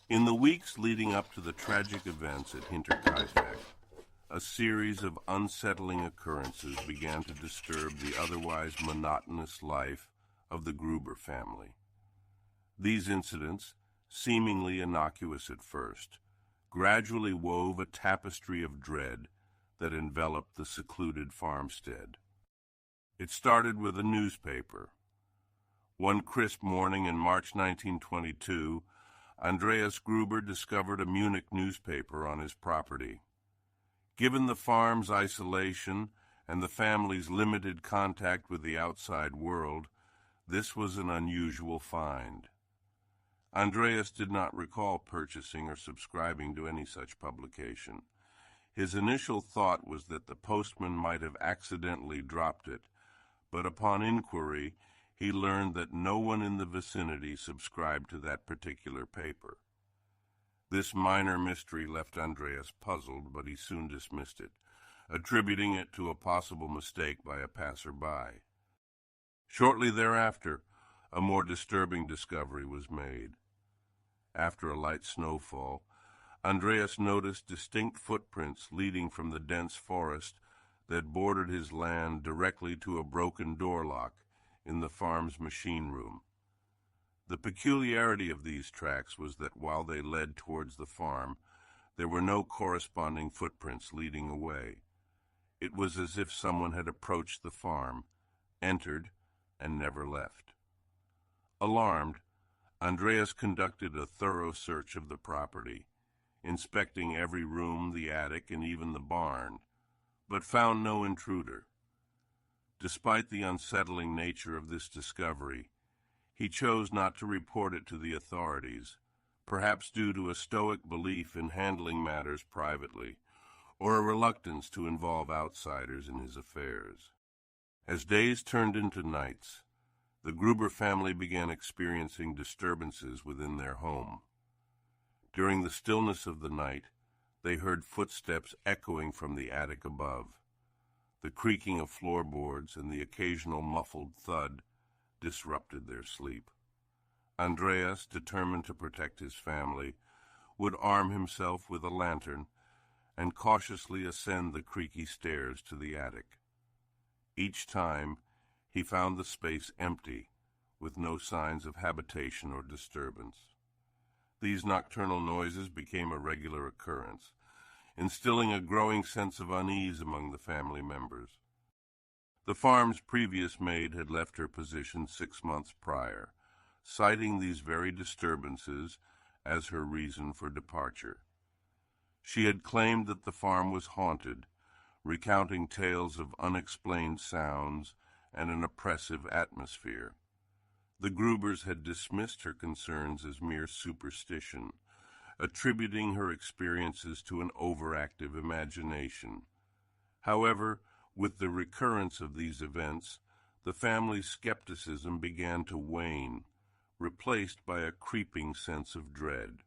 In the weeks leading up to the tragic events at Hinterkaifeck, a series of unsettling occurrences began to disturb the otherwise monotonous life of the Gruber family. These incidents, seemingly innocuous at first, gradually wove a tapestry of dread that enveloped the secluded farmstead. It started with a newspaper. One crisp morning in March 1922, Andreas Gruber discovered a Munich newspaper on his property. Given the farm's isolation and the family's limited contact with the outside world, this was an unusual find. Andreas did not recall purchasing or subscribing to any such publication. His initial thought was that the postman might have accidentally dropped it, but upon inquiry, he learned that no one in the vicinity subscribed to that particular paper. This minor mystery left Andreas puzzled, but he soon dismissed it, attributing it to a possible mistake by a passer-by. Shortly thereafter, a more disturbing discovery was made. After a light snowfall, Andreas noticed distinct footprints leading from the dense forest that bordered his land directly to a broken door lock in the farm's machine room. The peculiarity of these tracks was that while they led towards the farm, there were no corresponding footprints leading away. It was as if someone had approached the farm, entered, and never left. Alarmed, Andreas conducted a thorough search of the property, inspecting every room, the attic, and even the barn, but found no intruder. Despite the unsettling nature of this discovery, he chose not to report it to the authorities, perhaps due to a stoic belief in handling matters privately, or a reluctance to involve outsiders in his affairs. As days turned into nights, the Gruber family began experiencing disturbances within their home. During the stillness of the night, they heard footsteps echoing from the attic above. The creaking of floorboards and the occasional muffled thud disrupted their sleep. Andreas, determined to protect his family, would arm himself with a lantern and cautiously ascend the creaky stairs to the attic. Each time, he found the space empty, with no signs of habitation or disturbance. These nocturnal noises became a regular occurrence, instilling a growing sense of unease among the family members. The farm's previous maid had left her position 6 months prior, citing these very disturbances as her reason for departure. She had claimed that the farm was haunted, recounting tales of unexplained sounds and an oppressive atmosphere. The Grubers had dismissed her concerns as mere superstition, attributing her experiences to an overactive imagination. However, with the recurrence of these events, the family's skepticism began to wane, replaced by a creeping sense of dread.